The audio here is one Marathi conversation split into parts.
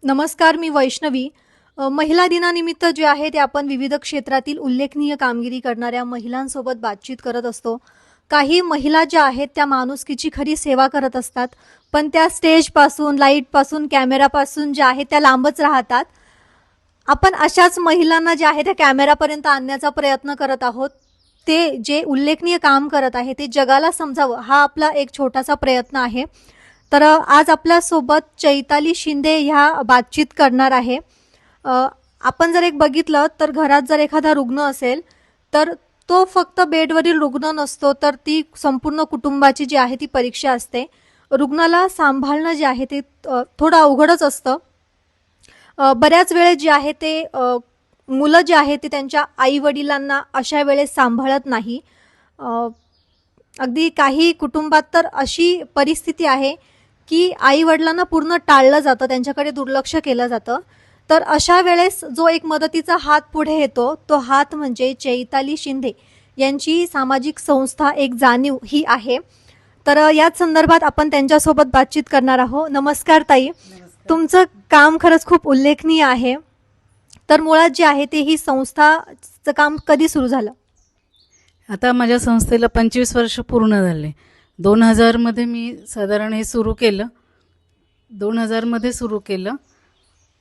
नमस्कार, मी वैष्णवी. महिला दिनानिमित्त जे आहे ते आपण विविध क्षेत्रातील उल्लेखनीय कामगिरी करणाऱ्या महिलांसोबत बातचीत करत असतो. काही महिला ज्या आहेत त्या माणुसकीची खरी सेवा करत असतात, पण त्या स्टेजपासून, लाईटपासून, कॅमेरापासून ज्या आहेत त्या लांबच राहतात. आपण अशाच महिलांना ज्या आहेत त्या कॅमेरापर्यंत आणण्याचा प्रयत्न करत आहोत. ते जे उल्लेखनीय काम करत आहे ते जगाला समजावं, हा आपला एक छोटासा प्रयत्न आहे. तर आज आपल्यासोबत चैताली शिंदे ह्या बातचीत करणार आहे. आपण जर एक बघितलं तर घरात जर एखादा रुग्ण असेल तर तो फक्त बेडवरील रुग्ण नसतो, तर ती संपूर्ण कुटुंबाची जी आहे ती परीक्षा असते. रुग्णाला सांभाळणं जे आहे ते थोडं अवघडच असतं. बऱ्याच वेळेस जे आहे ते मुलं जे आहे ते त्यांच्या आई वडिलांना अशा वेळेस सांभाळत नाही. अ, अगदी काही कुटुंबात तर अशी परिस्थिती आहे की आई वडिलांना पूर्ण टाळलं जातं, त्यांच्याकडे दुर्लक्ष केलं जातं. तर अशा वेळेस जो एक मदतीचा हात पुढे येतो तो हात म्हणजे चैताली शिंदे यांची सामाजिक संस्था एक जाणीव ही आहे. तर याच संदर्भात आपण त्यांच्यासोबत बातचीत करणार आहोत. नमस्कार ताई. तुमचं काम खरंच खूप उल्लेखनीय आहे. तर मुळात जे आहे ते ही संस्थाचं काम कधी सुरू झालं? आता माझ्या संस्थेला 25 वर्ष पूर्ण झाले. 2000मध्ये मी साधारण हे सुरू केलं. 2000मध्ये सुरू केलं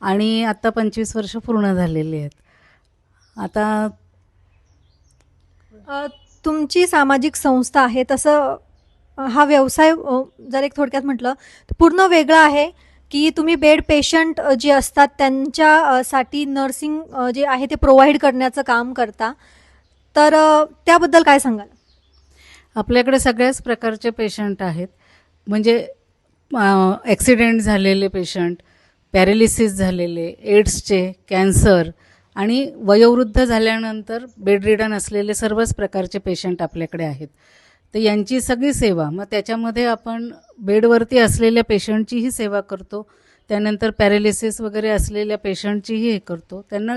आणि आता 25 वर्ष पूर्ण झालेली आहेत. आता तुमची सामाजिक संस्था आहे, तसं हा व्यवसाय जर एक थोडक्यात म्हटलं तर पूर्ण वेगळा आहे की तुम्ही बेड पेशंट जे असतात त्यांच्या साठी नर्सिंग जे आहे ते प्रोव्हाइड करण्याचं काम करता. तर त्याबद्दल काय सांगाल? आपल्याकडे सगळ्याच प्रकारचे पेशंट आहेत. म्हणजे ॲक्सिडेंट झालेले पेशंट, पॅरालिसिस झालेले, एड्सचे, कॅन्सर आणि वयोवृद्ध झाल्यानंतर बेडरिडन असलेले सर्वच प्रकारचे पेशंट आपल्याकडे आहेत. तर यांची सगळी सेवा, मग त्याच्यामध्ये आपण बेडवरती असलेल्या पेशंटचीही सेवा करतो. त्यानंतर पॅरालिसिस वगैरे असलेल्या पेशंटचीही हे करतो. त्यांना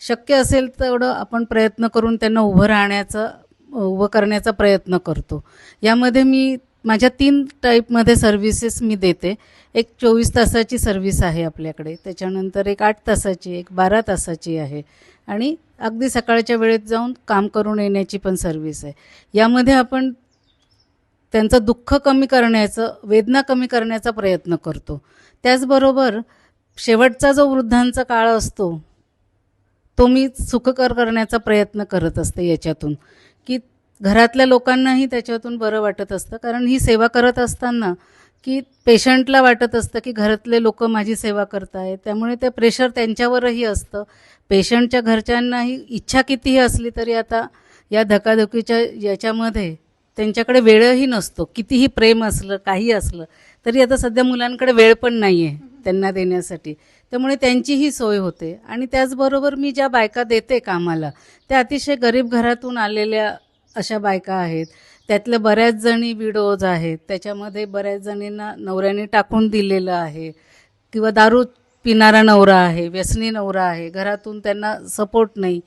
शक्य असेल तेवढं आपण प्रयत्न करून त्यांना उभं करण्याचा प्रयत्न करतो. यामध्ये मी माझ्या 3 टाईपमध्ये सर्व्हिसेस मी देते. एक 24 तासाची सर्व्हिस आहे आपल्याकडे, त्याच्यानंतर एक 8 तासाची, एक 12 तासाची आहे आणि अगदी सकाळच्या वेळेत जाऊन काम करून येण्याची पण सर्व्हिस आहे. यामध्ये आपण त्यांचं दुःख कमी करण्याचं, वेदना कमी करण्याचा प्रयत्न करतो. त्याचबरोबर शेवटचा जो वृद्धांचा काळ असतो तो मी सुखकर करण्याचा प्रयत्न करत असते याच्यातून, की घरातल्या लोकांनाही त्याच्यातून बरं वाटत असतं. कारण ही सेवा करत असताना की पेशंटला वाटत असतं की घरातले लोक माझी सेवा करत आहेत, त्यामुळे ते प्रेशर त्यांच्यावरही असतं. पेशंटच्या घरच्यांनाही इच्छा कितीही असली तरी आता या धकाधकीच्या याच्यामध्ये त्यांच्याकडे वेळही नसतो. कितीही प्रेम असलं, काही असलं तरी आता सध्या मुलांकडे वेळ पण नाही आहे त्यांना देण्यासाठी. त्यामुळे त्यांचीही सोय होते. आणि त्याचबरोबर मी ज्या बायका देते कामाला त्या अतिशय गरीब घरातून आलेल्या अशा बायका आहेत. त्यातल्या बऱ्याच जणी विडोज आहेत, त्याच्यामध्ये बऱ्याच जणींना नवऱ्याने टाकून दिलेलं आहे किंवा दारू पिणारा नवरा आहे, व्यसनी नवरा आहे, घरातून त्यांना सपोर्ट नाही.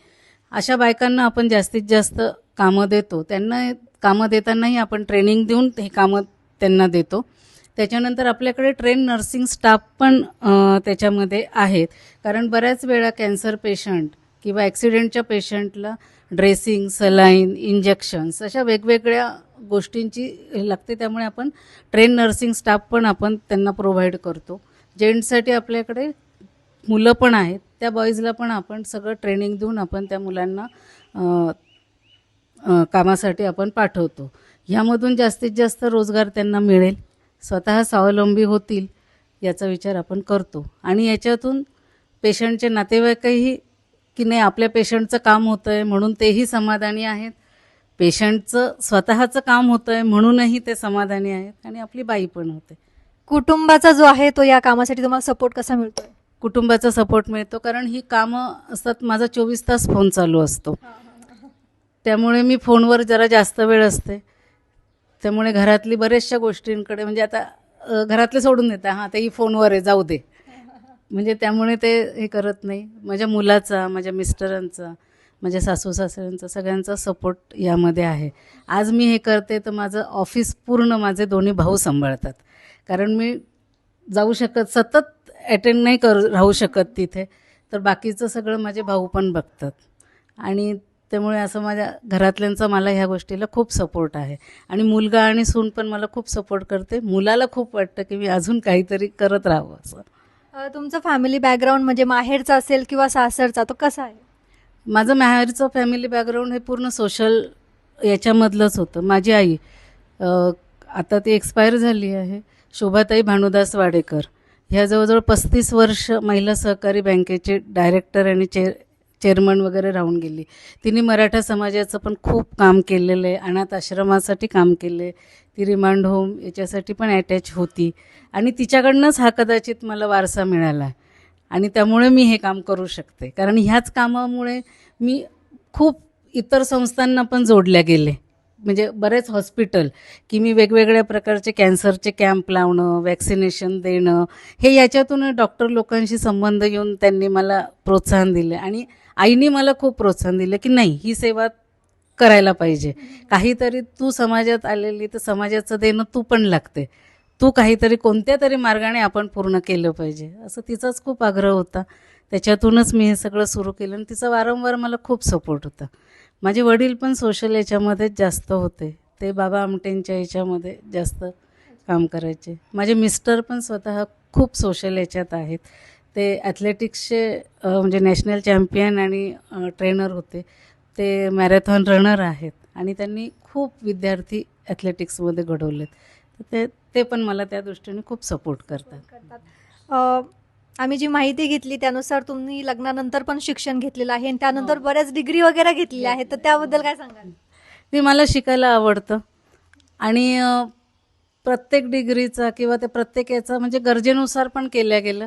अशा बायकांना आपण जास्तीत जास्त कामं देतो. त्यांना कामं देतानाही आपण ट्रेनिंग देऊन हे कामं त्यांना देतो. त्याच्यानंतर आपल्याकडे ट्रेन नर्सिंग स्टाफ पण त्याच्यामध्ये आहेत. कारण बऱ्याच वेळा कॅन्सर पेशंट किंवा ॲक्सिडेंटच्या पेशंटला ड्रेसिंग, सलाईन, इंजेक्शन्स अशा वेगवेगळ्या गोष्टींची लागते. त्यामुळे आपण ट्रेन नर्सिंग स्टाफ पण आपण त्यांना प्रोव्हाइड करतो. जेंट्ससाठी आपल्याकडे मुलं पण आहेत, त्या बॉईजला पण आपण सगळं ट्रेनिंग देऊन आपण त्या मुलांना कामासाठी आपण पाठवतो. ह्यामधून जास्तीत जास्त रोजगार त्यांना मिळेल, स्वतः स्वावलंबी होतील याचा विचार आपण करतो. आणि याच्यातून पेशंटचे नातेवाईकही की नाही आपल्या पेशंटचं काम होतं आहे म्हणून तेही समाधानी आहेत, पेशंटचं स्वतःचं काम होतं आहे म्हणूनही ते समाधानी आहेत आणि आपली बाई पण होते. कुटुंबाचा जो आहे तो या कामासाठी तुम्हाला सपोर्ट कसा मिळतोय? कुटुंबाचा सपोर्ट मिळतो, कारण ही कामं असतात, माझा 24 तास फोन चालू असतो. त्यामुळे मी फोनवर जरा जास्त वेळ असते. त्यामुळे घरातली बऱ्याचशा गोष्टींकडे, म्हणजे आता घरातले सोडून देतात, हां तेही फोनवर आहे जाऊ दे, म्हणजे त्यामुळे ते हे करत नाही. माझ्या मुलाचा, माझ्या मिस्टरांचा, माझ्या सासू सासऱ्यांचा सगळ्यांचा सपोर्ट यामध्ये आहे. आज मी हे करते तर माझं ऑफिस पूर्ण माझे दोन्ही भाऊ सांभाळतात. कारण मी जाऊ शकत, सतत अटेंड नाही राहू शकत तिथे, तर बाकीचं सगळं माझे भाऊ पण बघतात. आणि त्यामुळे असं माझ्या घरातल्यांचा मला ह्या गोष्टीला खूप सपोर्ट आहे. आणि मुलगा आणि सून पण मला खूप सपोर्ट करते. मुलाला खूप वाटतं की मी अजून काहीतरी करत राहावं असं. तुमचं फॅमिली बॅकग्राऊंड म्हणजे माहेरचा असेल किंवा सासरचा, तो कसा आहे? माझं माहेरचं फॅमिली बॅकग्राऊंड हे पूर्ण सोशल याच्यामधलंच होतं. माझी आई अ, आता ती एक्सपायर झाली आहे, शोभाताई भानुदास वाडेकर. ह्या जवळजवळ 35 वर्ष महिला सहकारी बँकेचे डायरेक्टर आणि चेअरमन वगैरे राहून गेली. तिने मराठा समाजाचं पण खूप काम केलेलं आहे. अनाथ आश्रमासाठी काम केलं आहे. ती रिमांड होम याच्यासाठी पण अटॅच होती. आणि तिच्याकडनंच हा कदाचित मला वारसा मिळाला आहे. आणि त्यामुळे मी हे काम करू शकते, कारण ह्याच कामामुळे मी खूप इतर संस्थांना पण जोडल्या गेले. म्हणजे बरेच हॉस्पिटल की मी वेगवेगळ्या प्रकारचे कॅन्सरचे कॅम्प लावणं, वॅक्सिनेशन देणं, हे याच्यातून डॉक्टर लोकांशी संबंध येऊन त्यांनी मला प्रोत्साहन दिले. आणि आईनी मला खूप प्रोत्साहन दिलं की नाही, ही सेवा करायला पाहिजे. काहीतरी तू समाजात आलेली, तर समाजाचं देणं तू पण लागते. तू काहीतरी कोणत्या तरी मार्गाने आपण पूर्ण केलं पाहिजे, असं तिचाच खूप आग्रह होता. त्याच्यातूनच मी हे सगळं सुरू केलं. आणि तिचा वारंवार मला खूप सपोर्ट होता. माझे वडील पण सोशल याच्यामध्येच जास्त होते. ते बाबा आमटेंच्या याच्यामध्ये जास्त काम करायचे. माझे मिस्टर पण स्वतः खूप सोशल याच्यात आहेत. ते ॲथलेटिक्सचे म्हणजे नॅशनल चॅम्पियन आणि ट्रेनर होते. ते मॅरेथॉन रनर आहेत आणि त्यांनी खूप विद्यार्थी ॲथलेटिक्समध्ये घडवलेत. तर ते पण मला त्या दृष्टीने खूप सपोर्ट करतात. अ, आम्ही जी माहिती घेतली त्यानुसार तुम्ही लग्नानंतर पण शिक्षण घेतलेलं आहे आणि त्यानंतर बऱ्याच डिग्री वगैरे घेतलेल्या आहेत, तर त्याबद्दल काय सांगाल? ते मला शिकायला आवडतं. आणि प्रत्येक डिग्रीचा किंवा ते प्रत्येक याचा म्हणजे गरजेनुसार पण केल्या गेलं.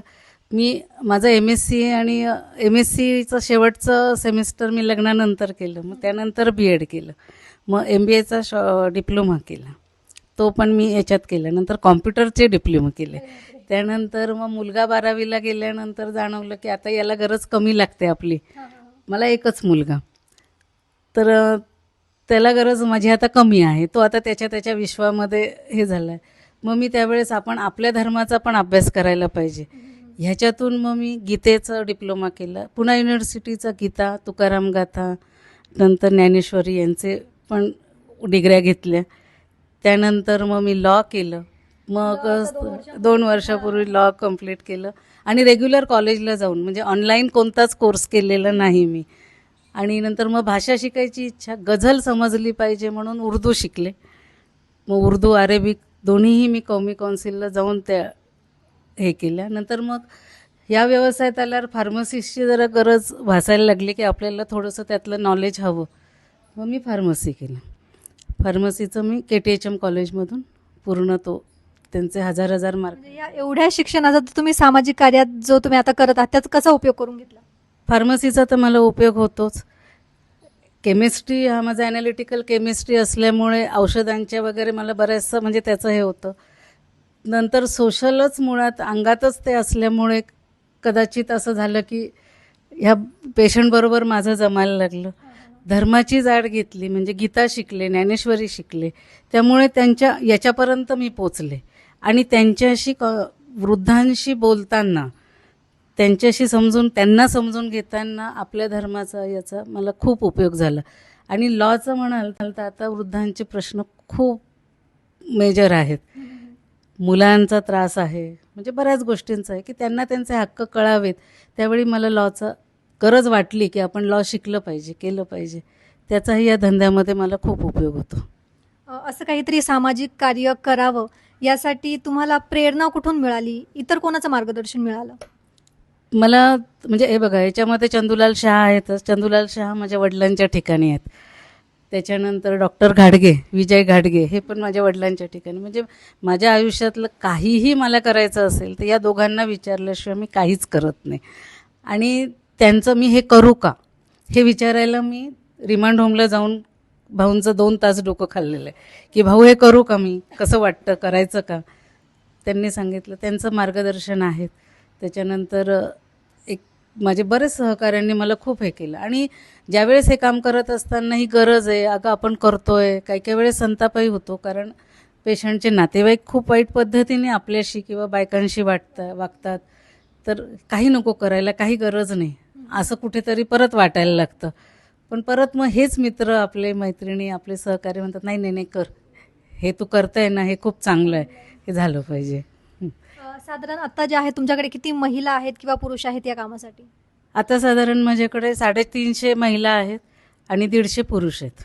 मी माझं MSc आणि MScचं शेवटचं सेमिस्टर मी लग्नानंतर केलं. मग त्यानंतर BEd केलं. मग MBAचा डिप्लोमा केला, तो पण मी याच्यात केला. नंतर कॉम्प्युटरचे डिप्लोमा केले. त्यानंतर मग मुलगा 12वीला गेल्यानंतर जाणवलं की आता याला गरज कमी लागते आपली. मला एकच मुलगा, तर त्याला गरज माझी आता कमी आहे. तो आता त्याच्या विश्वामध्ये हे झाला आहे. मग मी त्यावेळेस आपण आपल्या धर्माचा पण अभ्यास करायला पाहिजे. ह्याच्यातून मग मी गीतेचं डिप्लोमा केलं. पुणा युनिव्हर्सिटीचा गीता, तुकाराम गाथा, नंतर ज्ञानेश्वरी यांचे पण डिग्र्या घेतल्या. त्यानंतर मग मी लॉ केलं. मग 2 वर्षापूर्वी लॉ कंप्लीट केलं. आणि रेग्युलर कॉलेजला जाऊन, म्हणजे ऑनलाईन कोणताच कोर्स केलेला नाही मी. आणि नंतर मग भाषा शिकायची इच्छा, गझल समजली पाहिजे म्हणून उर्दू शिकले. मग उर्दू अरेबिक दोन्हीही मी कौमी कौन्सिलला जाऊन त्या हे केल्या. नंतर मग या व्यवसायात आल्यावर फार्मसिस्टची जरा गरज भासायला लागली की आपल्याला थोडंसं त्यातलं नॉलेज हवं. मग मी फार्मसी केलं. फार्मसीचं मी KTHM कॉलेजमधून पूर्ण तो त्यांचे हजार मार्क. म्हणजे या एवढ्या शिक्षणाचा तुम्ही सामाजिक कार्यात जो तुम्ही आता करत आहात त्याचा कसा उपयोग करून घेतला? फार्मसीचा तर मला उपयोग होतोच. केमिस्ट्री हा माझा ॲनालिटिकल केमिस्ट्री असल्यामुळे औषधांच्या वगैरे मला बऱ्याचसं म्हणजे त्याचं हे होतं. नंतर सोशलच मुळात अंगातच ते असल्यामुळे कदाचित असं झालं की ह्या पेशंटबरोबर माझं जमायला लागलं. धर्माची जाड घेतली, म्हणजे गीता शिकले, ज्ञानेश्वरी शिकले. त्यामुळे त्यांच्या याच्यापर्यंत मी पोचले. आणि त्यांच्याशी वृद्धांशी बोलताना, त्यांच्याशी त्यांना समजून घेताना आपल्या धर्माचा याचा मला खूप उपयोग झाला. आणि लॉचं म्हणाल तर आता वृद्धांचे प्रश्न खूप मेजर आहेत. मुलांचा त्रास आहे, म्हणजे बऱ्याच गोष्टींचा आहे की त्यांना त्यांचे हक्क कळावेत. त्यावेळी मला लॉचा गरज वाटली की आपण लॉ शिकलं पाहिजे, केलं पाहिजे. त्याचाही या धंद्यामध्ये मला खूप उपयोग होतो. असं काहीतरी सामाजिक कार्य करावं यासाठी तुम्हाला प्रेरणा कुठून मिळाली? इतर कोणाचं मार्गदर्शन मिळालं? मला म्हणजे हे बघा, याच्यामध्ये चंदूलाल शहा आहेतच. चंदूलाल शहा माझ्या वडिलांच्या ठिकाणी आहेत. त्याच्यानंतर डॉक्टर घाडगे, विजय घाडगे, हे पण माझ्या वडिलांच्या ठिकाणी. म्हणजे माझ्या आयुष्यातलं काहीही मला करायचं असेल तर या दोघांना विचारल्याशिवाय मी काहीच करत नाही. आणि त्यांचं मी हे करू का हे विचारायला मी रिमांड होमला जाऊन भाऊंचं 2 तास डोकं खाल्लेलं आहे की भाऊ हे करू का, मी कसं वाटतं, करायचं का. त्यांनी सांगितलं, त्यांचं मार्गदर्शन आहेत. त्याच्यानंतर एक माझे बरेच सहकाऱ्यांनी मला खूप हे केलं. आणि ज्यावेळेस हे काम करत असताना ही गरज आहे, अगं आपण करतोय, काही काही वेळेस संतापही होतो, कारण पेशंटचे नातेवाईक खूप वाईट पद्धतीने आपल्याशी किंवा बायकांशी वागतात. तर काही नको करायला, काही गरज नाही असं कुठेतरी परत वाटायला लागतं. पण परत मग हेच मित्र, आपले मैत्रिणी, आपले सहकारी म्हणतात, नाही नाही नाही कर, हे तू करताय ना, हे खूप चांगलं आहे, हे झालं पाहिजे. साधारण आता जे आहे तुमच्याकडे किती महिला आहेत किंवा पुरुष आहेत या कामासाठी? आता साधारण माझ्याकडे 350 महिला आहेत आणि 150 पुरुष आहेत.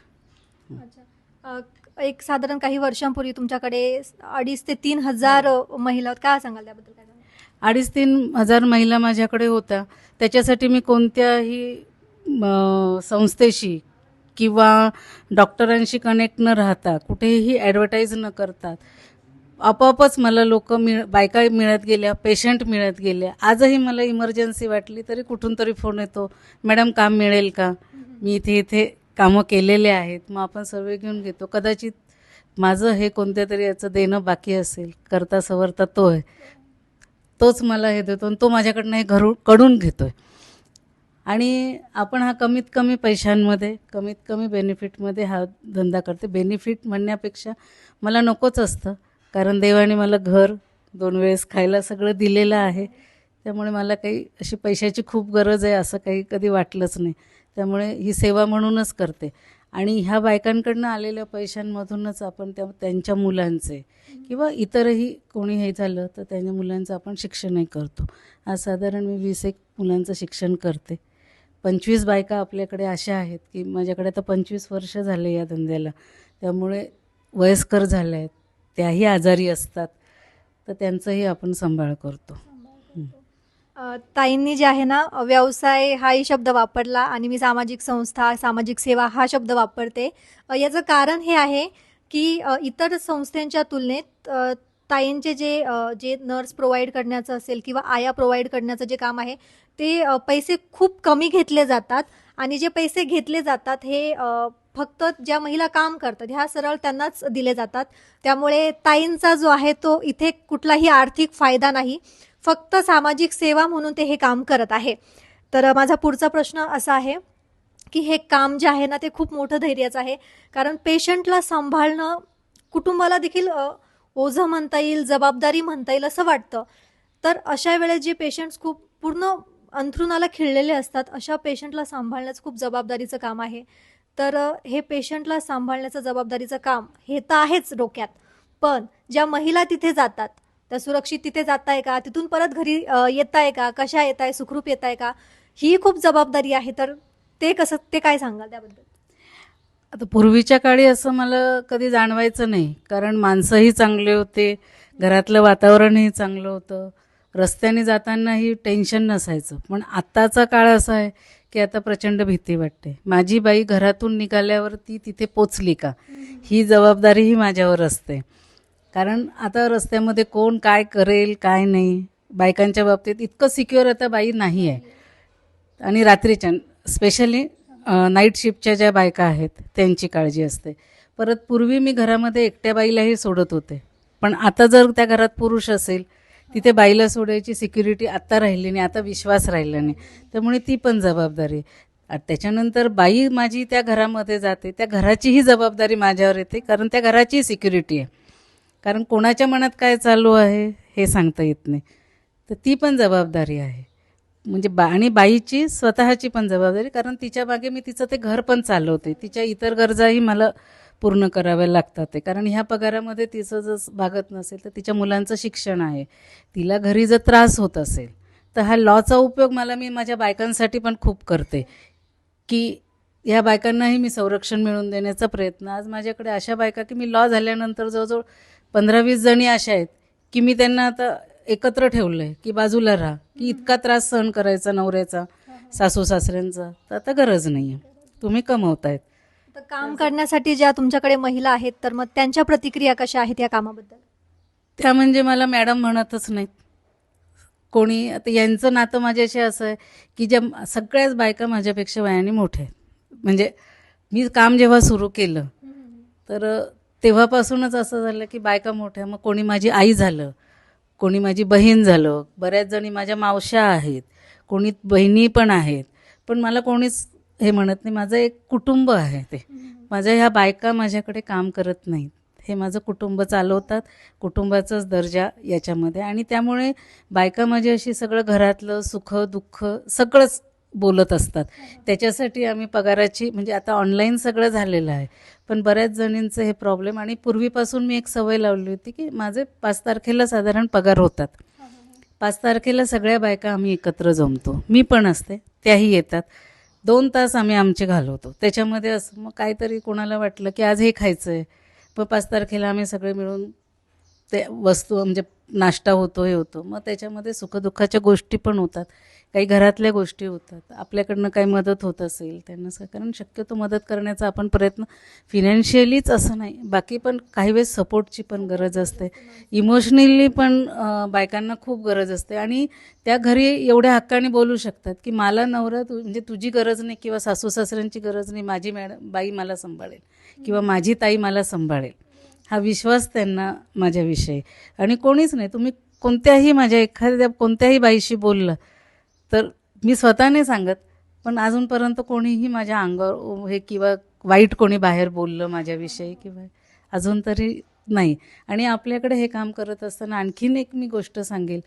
अच्छा. एक साधारण काही वर्षांपूर्वी तुमच्याकडे 2,500 ते 3,000 महिला होत्या. काय सांगाल त्याबद्दल? काय सांगाल? 2,500-3,000 हजार महिला माझ्याकडे होत्या. त्याच्यासाठी मी कोणत्याही संस्थेशी किंवा डॉक्टरांशी कनेक्ट न राहता, कुठेही ॲडव्हर्टाईज न करता, आपोआपच मला बायका मिळत गेल्या, पेशंट मिळत गेल्या. आजही मला इमर्जन्सी वाटली तरी कुठून तरी फोन येतो, मॅडम काम मिळेल का, मी इथे इथे कामं केलेले आहेत. मग आपण सर्वे घेऊन घेतो. कदाचित माझं हे कोणत्या तरी याचं देणं बाकी असेल, करता सवरता तो आहे, तोच मला हे देतो आणि तो माझ्याकडनं हे कडून घेतो आहे. आणि आपण हा कमीत कमी पैशांमध्ये, कमीत कमी बेनिफिटमध्ये हा धंदा करते. बेनिफिट म्हणण्यापेक्षा मला नकोच असतं, कारण देवाने मला घर, 2 वेळेस खायला सगळं दिलेलं आहे. त्यामुळे मला काही अशी पैशाची खूप गरज आहे असं काही कधी वाटलंच नाही. त्यामुळे ही सेवा म्हणूनच करते. आणि ह्या बायकांकडनं आलेल्या पैशांमधूनच आपण त्यांच्या मुलांचे किंवा इतरही कोणी हे झालं तर त्यांच्या मुलांचं आपण शिक्षणही करतो. आज साधारण मी 20 मुलांचं शिक्षण करते. 25 बायका आपल्याकडे अशा आहेत की माझ्याकडे आता 25 वर्ष झाले या धंद्याला. त्यामुळे वयस्कर झाल्या आहेत, त्याही आजारी असतात, तर त्यांचाही आपण सांभाळ करतो. ताईंनी जे आहे ना, व्यवसाय हाही शब्द वापरला आणि मी सामाजिक संस्था, सामाजिक सेवा हा शब्द वापरते. याचं कारण हे आहे की इतर संस्थांच्या तुलनेत ताईंचे जे नर्स प्रोव्हाइड करण्याचं असेल किंवा आया प्रोव्हाइड करण्याचं जे काम आहे ते पैसे खूप कमी घेतले जातात आणि जे पैसे घेतले जातात हे फक्त ज्या महिला काम करतात ह्या सरळ त्यांनाच दिले जातात. त्यामुळे ताईंचा जो आहे तो इथे कुठलाही आर्थिक फायदा नाही, फक्त सामाजिक सेवा म्हणून ते हे काम करत आहे. तर माझा पुढचा प्रश्न असा आहे की हे काम जे आहे ना ते खूप मोठं धैर्याचं आहे, कारण पेशंटला सांभाळणं कुटुंबाला देखील ओझं म्हणता येईल, जबाबदारी म्हणता येईल असं वाटतं. तर अशा वेळेस जे पेशंट्स खूप पूर्ण अंथरुणाला खिळलेले असतात, अशा पेशंटला सांभाळण्याचं खूप जबाबदारीचं काम आहे. तर हे पेशंटला सांभाळण्याचं जबाबदारीचं काम हे तर आहेच डोक्यात, पण ज्या महिला तिथे जातात त्या सुरक्षित तिथे जाताय का, तिथून परत घरी येताय का, कशा येताय, सुखरूप येताय का, ही खूप जबाबदारी आहे. तर ते काय सांगाल त्याबद्दल? आता पूर्वीच्या काळी असं मला कधी जाणवायचं नाही, कारण माणसंही चांगले होते, घरातलं वातावरणही चांगलं होतं, रस्त्याने जातानाही टेन्शन नसायचं. पण आत्ताचा काळ असा आहे की आता प्रचंड भीती वाटते. माझी बाई घरातून निघाल्यावर ती तिथे पोचली का, ही जबाबदारीही माझ्यावर असते. कारण आता रस्त्यामध्ये कोण काय करेल काय नाही, बायकांच्या बाबतीत इतकं सिक्युअर आता बाई नाही आहे. आणि रात्रीच्या स्पेशली नाईट शिफ्टच्या ज्या बायका आहेत त्यांची काळजी असते. परत पूर्वी मी घरामध्ये एकट्या बाईलाही सोडत होते, पण आता जर त्या घरात पुरुष असेल तिथे बाईला सोडायची सिक्युरिटी आत्ता राहिली नाही, आता विश्वास राहिला नाही. त्यामुळे ती पण जबाबदारी. त्याच्यानंतर बाई माझी त्या घरामध्ये जाते, त्या घराचीही जबाबदारी माझ्यावर येते, कारण त्या घराची सिक्युरिटी आहे. कारण कोणाच्या मनात काय चालू आहे हे सांगता येत नाही, तर ती पण जबाबदारी आहे. म्हणजे आणि बाईची स्वतःची पण जबाबदारी, कारण तिच्या मागे मी तिचं ते घर पण चालवते, तिच्या इतर गरजाही मला पूर्ण कराव्या लागतात. ते कारण ह्या पगारामध्ये तिचं जर भागत नसेल तर तिच्या मुलांचं शिक्षण आहे, तिला घरी जर त्रास होत असेल तर हा लॉचा उपयोग मी माझ्या बायकांसाठी पण खूप करते की ह्या बायकांनाही मी संरक्षण मिळवून देण्याचा प्रयत्न. आज माझ्याकडे अशा बायका की मी लॉ झाल्यानंतर जवळजवळ 15-20 जणी अशा आहेत की मी त्यांना आता एकत्र ठेवलं आहे की बाजूला राहा, की इतका त्रास सहन करायचा नवऱ्याचा, सासू सासऱ्यांचा, तर आता गरज नाही आहे, तुम्ही कमवतायत. तर काम करण्यासाठी ज्या तुमच्याकडे महिला आहेत तर मग त्यांच्या प्रतिक्रिया कशा आहेत या कामाबद्दल? त्या म्हणजे मला मॅडम म्हणतच नाहीत कोणी. आता यांचं नातं माझ्याशी असं आहे की ज्या सगळ्याच बायका माझ्यापेक्षा वयाने मोठ्या आहेत. म्हणजे मी काम जेव्हा सुरू केलं तर तेव्हापासूनच असं झालं की बायका मोठ्या, मग कोणी माझी आई झालं, कोणी माझी बहीण झालं, बऱ्याच जणी माझ्या मावश्या आहेत, कोणी बहिणी पण आहेत. पण मला कोणीच हे म्हणत नाही, माझं एक कुटुंब आहे ते. माझ्या ह्या बायका माझ्याकडे काम करत नाहीत, हे माझं कुटुंब चालवतात, कुटुंबाचाच दर्जा याच्यामध्ये. आणि त्यामुळे बायका माझी अशी सगळं घरातलं सुख दुःख सगळंच बोलत असतात. त्याच्यासाठी आम्ही पगाराची म्हणजे आता ऑनलाईन सगळं झालेलं आहे, पण बऱ्याच जणींचं हे प्रॉब्लेम. आणि पूर्वीपासून मी एक सवय लावली होती की माझे 5 तारखेला साधारण पगार होतात. 5 तारखेला सगळ्या बायका आम्ही एकत्र जमतो, मी पण असते, त्याही येतात. 2 तास आम्ही आमचे घालवतो त्याच्यामध्ये. असं मग काहीतरी कोणाला वाटलं की आज हे खायचं आहे, मग 5 तारखेला आम्ही सगळे मिळून ते वस्तू म्हणजे नाश्ता होतो, हे होतो. मग त्याच्यामध्ये सुखदुःखाच्या गोष्टी पण होतात, काही घरातल्या गोष्टी होतात, आपल्याकडनं काही मदत होत असेल त्यांना कारण शक्यतो मदत करण्याचा आपण प्रयत्न, फिनान्शियलीच असं नाही, बाकी पण काही वेळेस सपोर्टची पण गरज असते, इमोशनली पण बायकांना खूप गरज असते. आणि त्या घरी एवढ्या हक्काने बोलू शकतात की मला नवरा म्हणजे तुझी गरज नाही किंवा सासू सासऱ्यांची गरज नाही, माझी बाई मला सांभाळेल किंवा माझी ताई मला सांभाळेल, हा विश्वास त्यांना माझ्याविषयी. आणि कोणीच नाही, तुम्ही कोणत्याही माझ्या एखाद्या कोणत्याही बाईशी बोललं तर मी स्वतःने सांगत, पण अजूनपर्यंत कोणीही माझ्या अंगावर हे किंवा वाईट कोणी बाहेर बोललं माझ्याविषयी किंवा अजून तरी नाही. आणि आपल्याकडे हे काम करत असताना आणखीन एक मी गोष्ट सांगेल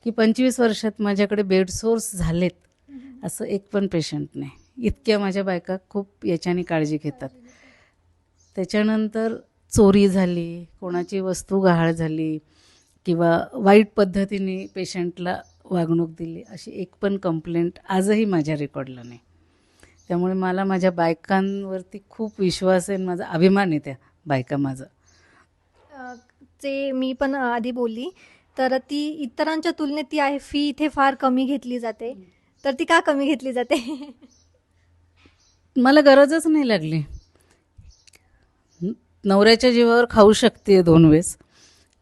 की 25 वर्षात माझ्याकडे बेड सोर्स झालेत असं एक पण पेशंट नाही. इतक्या माझ्या बायका खूप याच्याने काळजी घेतात. त्याच्यानंतर चोरी झाली, कोणाची वस्तू गहाळ झाली किंवा वाईट पद्धतीने पेशंटला वागणूक दिली, अशी एक पण कंप्लेंट आजही माझ्या रेकॉर्डला नाही. त्यामुळे मला माझ्या बायकांवरती खूप विश्वास आहे, माझा अभिमान आहे त्या बायका माझा. जे मी पण आधी बोलली, तर ती इतरांच्या तुलनेत ती आहे फी इथे फार कमी घेतली जाते, तर ती का कमी घेतली जाते? मला गरजच नाही लागली. नवऱ्याच्या जीवावर खाऊ शकते 2 वेळेस,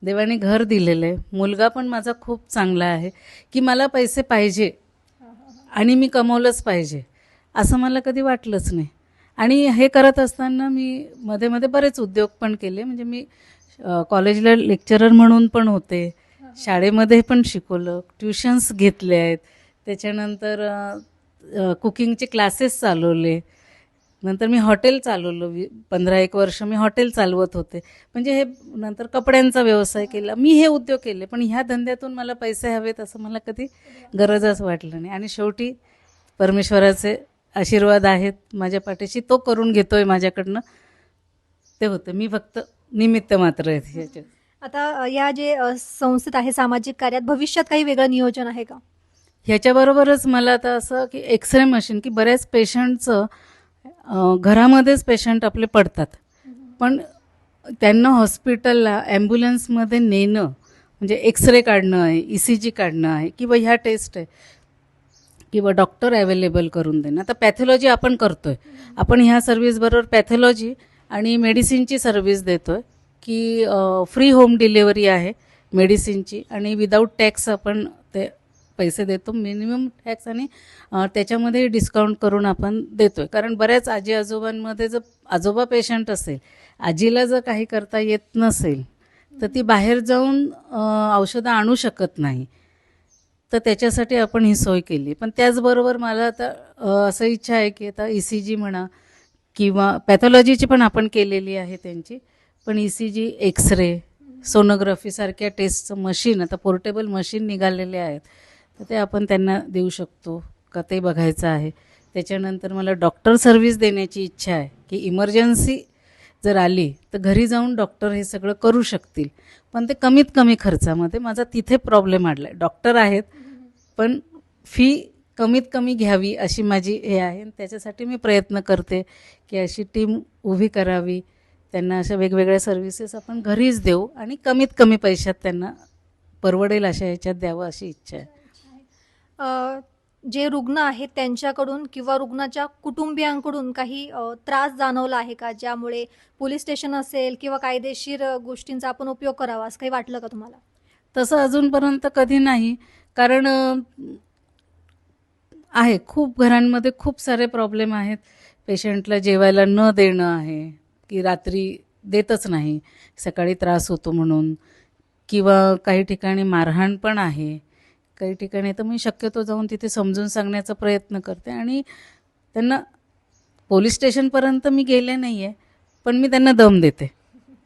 देवाने घर दिलेलं आहे, मुलगा पण माझा खूप चांगला आहे की मला पैसे पाहिजे आणि मी कमवलंच पाहिजे असं मला कधी वाटलंच नाही. आणि हे करत असताना मी मध्ये मध्ये बरेच उद्योग पण केले. म्हणजे मी कॉलेजला लेक्चरर म्हणून पण होते, शाळेमध्ये पण शिकवलं, ट्युशन्स घेतले आहेत, त्याच्यानंतर कुकिंगचे क्लासेस चालवले, नंतर मी हॉटेल चालवलं, 15-1 वर्ष मी हॉटेल चालवत होते. म्हणजे हे नंतर कपड्यांचा व्यवसाय केला, मी हे उद्योग केले, पण ह्या धंद्यातून मला पैसे हवेत असं मला कधी गरजच वाटलं नाही. आणि शेवटी परमेश्वराचे आशीर्वाद आहेत माझ्या पाठीशी, तो करून घेतोय माझ्याकडनं, ते होतं. मी फक्त निमित्त मात्र आहे याच्यात. आता या जे संस्थेत आहे सामाजिक कार्यात, भविष्यात काही वेगळं नियोजन आहे का? ह्याच्याबरोबरच मला आता असं की एक्सरे मशीन, की बऱ्याच पेशंटचं घरामध्येच पेशंट आपले पडतात, पण त्यांना हॉस्पिटलला ॲम्ब्युलन्समध्ये नेणं म्हणजे एक्सरे काढणं आहे, ECG काढणं आहे किंवा ह्या टेस्ट आहे किंवा डॉक्टर अवेलेबल करून देणं. आता पॅथॉलॉजी आपण करतो आहे, आपण ह्या सर्व्हिसबरोबर पॅथॉलॉजी आणि मेडिसिनची सर्व्हिस देतो आहे की फ्री होम डिलेवरी आहे मेडिसिनची आणि विदाऊट टॅक्स आपण ते पैसे देतो, मिनिमम टॅक्स, आणि त्याच्यामध्ये डिस्काउंट करून आपण देतो आहे. कारण बऱ्याच आजी आजोबांमध्ये जर आजोबा पेशंट असेल, आजीला जर काही करता येत नसेल तर ती बाहेर जाऊन औषधं आणू शकत नाही, तर त्याच्यासाठी आपण ही सोय केली. पण त्याचबरोबर मला आता असं इच्छा आहे की आता ECG म्हणा किंवा पॅथॉलॉजीची पण आपण केलेली आहे त्यांची, पण ECG, एक्सरे, सोनोग्राफीसारख्या टेस्टचं मशीन, आता पोर्टेबल मशीन निघालेले आहेत, तर ते आपण त्यांना देऊ शकतो का ते बघायचं आहे. त्याच्यानंतर मला डॉक्टर सर्व्हिस देण्याची इच्छा आहे की इमर्जन्सी जर आली तर घरी जाऊन डॉक्टर हे सगळं करू शकतील, पण ते कमीत कमी खर्चामध्ये. माझा तिथे प्रॉब्लेम आला आहे, डॉक्टर आहेत पण फी कमीत कमी घ्यावी अशी माझी हे आहे. त्याच्यासाठी मी प्रयत्न करते की अशी टीम उभी करावी, त्यांना अशा वेगवेगळ्या सर्व्हिसेस आपण घरीच देऊ आणि कमीत कमी पैशात त्यांना परवडेल अशा ह्याच्यात द्यावं अशी इच्छा आहे. जे रुग्ण आहेत त्यांच्याकडून किंवा रुग्णाच्या कुटुंबियांकडून काही त्रास जाणवला आहे का, ज्यामुळे पोलीस स्टेशन असेल किंवा कायदेशीर गोष्टींचा आपण उपयोग करावा असं काही वाटलं का तुम्हाला? तसं अजूनपर्यंत कधी नाही, कारण आहे खूप घरांमध्ये खूप सारे प्रॉब्लेम आहेत. पेशंटला जेवायला न देणं आहे की रात्री देतच नाही, सकाळी त्रास होतो म्हणून, किंवा काही ठिकाणी मारहाण पण आहे, काही ठिकाणी. तर मी शक्यतो जाऊन तिथे समजून सांगण्याचा प्रयत्न करते आणि त्यांना पोलीस स्टेशनपर्यंत मी गेले नाही आहे, पण मी त्यांना दम देते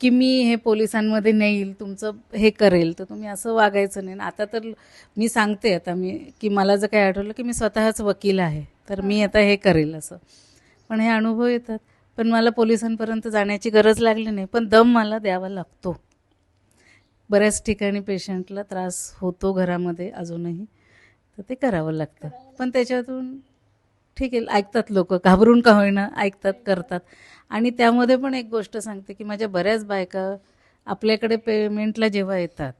की मी हे पोलिसांमध्ये नेईल, तुमचं हे करेल, तर तुम्ही असं वागायचं नाही. आता तर मी सांगते, आता मी की मला जर काही आठवलं की मी स्वतःच वकील आहे, तर मी आता हे करेल असं. पण हे अनुभव येतात. पण मला पोलिसांपर्यंत जाण्याची गरज लागली नाही, पण दम मला द्यावा लागतो. बऱ्याच ठिकाणी पेशंटला त्रास होतो घरामध्ये अजूनही, तर ते करावं लागतं. पण त्याच्यातून ठीक आहे, ऐकतात लोक, घाबरून का होईना ऐकतात, करतात. आणि त्यामध्ये पण एक गोष्ट सांगते की माझ्या बऱ्याच बायका आपल्याकडे पेमेंटला जेव्हा येतात,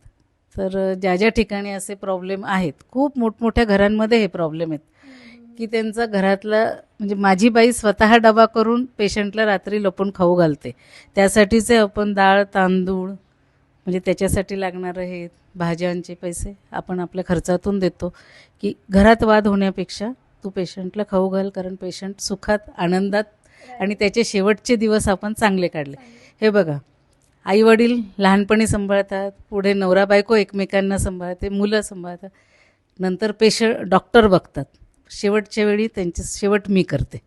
तर ज्या ज्या ठिकाणी असे प्रॉब्लेम आहेत, खूप मोठमोठ्या घरांमध्ये हे प्रॉब्लेम आहेत की त्यांचा घरातला, म्हणजे माझी बाई स्वतः डबा करून पेशंटला रात्री लपून खाऊ घालते. त्यासाठीचे आपण डाळ तांदूळ, म्हणजे त्याच्यासाठी लागणारं हे भाज्यांचे पैसे आपण आपल्या खर्चातून देतो, की घरात वाद होण्यापेक्षा तू पेशंटला खाऊ घाल, कारण पेशंट सुखात आनंदात आणि त्याचे शेवटचे दिवस आपण चांगले काढले. हे बघा, आई वडील लहानपणी सांभाळतात, पुढे नवरा बायको एकमेकांना सांभाळते, मुलं सांभाळतात, नंतर डॉक्टर बघतात, शेवटच्या वेळी त्यांचे शेवट मी करते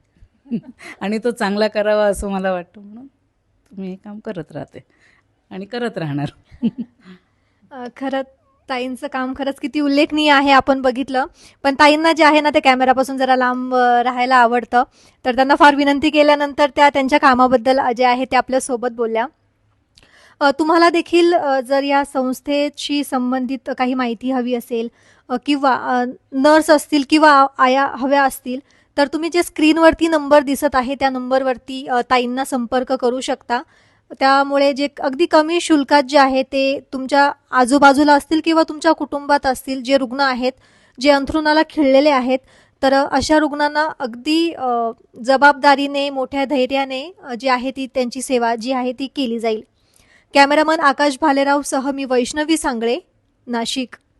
आणि तो चांगला करावा असं मला वाटतं, म्हणून तुम्ही हे काम करत राहते आणि करत राहणार. खरं ताईंचं काम खरंच किती उल्लेखनीय आहे आपण बघितलं. पण ताईंना जे आहे ना ते कॅमेरापासून जरा लांब राहायला आवडतं. तर त्यांना फार विनंती केल्यानंतर त्या त्यांच्या कामाबद्दल जे आहे ते आपल्यासोबत बोलल्या. तुम्हाला देखील जर या संस्थेशी संबंधित काही माहिती हवी असेल किंवा नर्स असतील किंवा आया हव्या असतील, तर तुम्ही जे स्क्रीनवरती नंबर दिसत आहे त्या नंबरवरती ताईंना संपर्क करू शकता. त्यामुळे जे अगदी कमी शुल्कात जे आहे ते तुमच्या आजूबाजूला असतील किंवा तुमच्या कुटुंबात असतील जे रुग्ण आहेत, जे अंथरुणाला खिळलेले आहेत, तर अशा रुग्णांना अगदी जबाबदारीने, मोठ्या धैर्याने जी आहे ती त्यांची सेवा जी आहे ती केली जाईल. कॅमेरामन आकाश भालेराव सह मी वैष्णवी सांगळे, नाशिक.